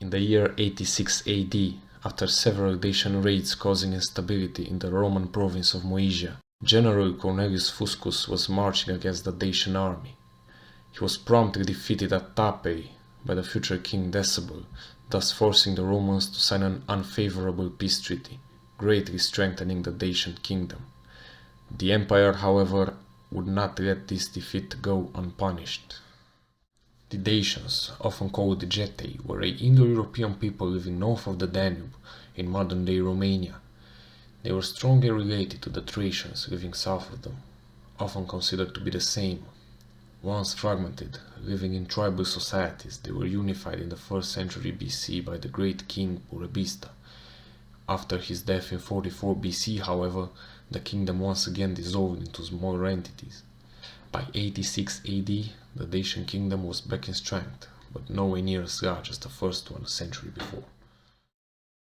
In the year 86 AD, after several Dacian raids causing instability in the Roman province of Moesia, General Cornelius Fuscus was marching against the Dacian army. He was promptly defeated at Tapei by the future king Decebal, thus forcing the Romans to sign an unfavorable peace treaty, greatly strengthening the Dacian kingdom. The empire, however, would not let this defeat go unpunished. The Dacians, often called the Getae, were an Indo-European people living north of the Danube, in modern-day Romania. They were strongly related to the Thracians living south of them, often considered to be the same. Once fragmented, living in tribal societies, they were unified in the 1st century BC by the great king Burebista. After his death in 44 BC, however, the kingdom once again dissolved into smaller entities. By 86 AD, the Dacian kingdom was back in strength, but nowhere near as large as the first one a century before.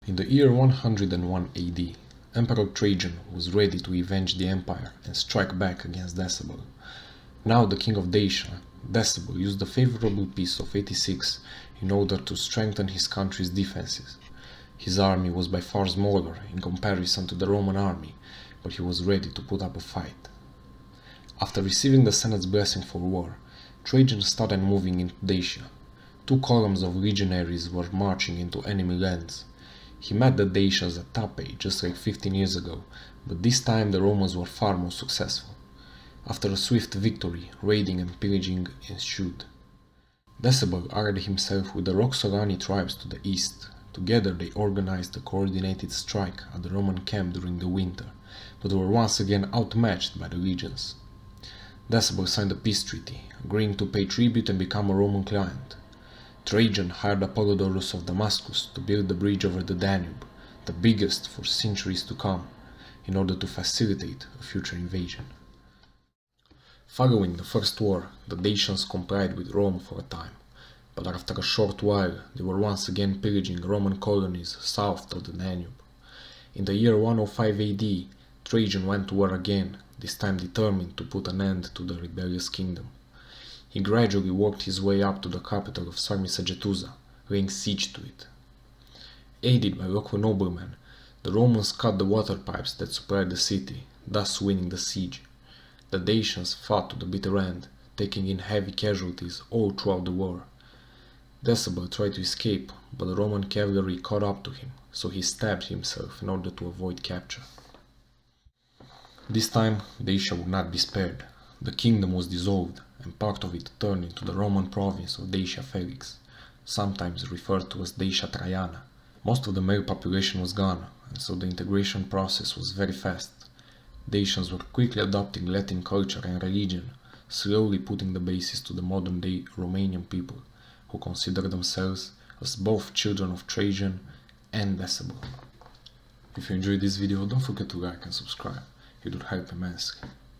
In the year 101 AD, Emperor Trajan was ready to avenge the empire and strike back against Decebal. Now the king of Dacia, Decebal, used the favorable peace of 86 in order to strengthen his country's defenses. His army was by far smaller in comparison to the Roman army, but he was ready to put up a fight. After receiving the Senate's blessing for war, Trajan started moving into Dacia. 2 columns of legionaries were marching into enemy lands. He met the Dacians at Tapei just like 15 years ago, but this time the Romans were far more successful. After a swift victory, raiding and pillaging ensued. Decebal allied himself with the Roxolani tribes to the east. Together they organized a coordinated strike at the Roman camp during the winter, but were once again outmatched by the legions. Decebal signed a peace treaty, agreeing to pay tribute and become a Roman client. Trajan hired Apollodorus of Damascus to build the bridge over the Danube, the biggest for centuries to come, in order to facilitate a future invasion. Following the First War, the Dacians complied with Rome for a time, but after a short while they were once again pillaging Roman colonies south of the Danube. In the year 105 AD, Trajan went to war again, this time determined to put an end to the rebellious kingdom. He gradually worked his way up to the capital of Sarmisagetusa, laying siege to it. Aided by local noblemen, the Romans cut the water pipes that supplied the city, thus winning the siege. The Dacians fought to the bitter end, taking in heavy casualties all throughout the war. Decebal tried to escape, but the Roman cavalry caught up to him, so he stabbed himself in order to avoid capture. This time, Dacia would not be spared. The kingdom was dissolved, and part of it turned into the Roman province of Dacia Felix, sometimes referred to as Dacia Traiana. Most of the male population was gone, and so the integration process was very fast. Dacians were quickly adopting Latin culture and religion, slowly putting the basis to the modern-day Romanian people, who consider themselves as both children of Trajan and Decebal. If you enjoyed this video, don't forget to like and subscribe, it would help immensely.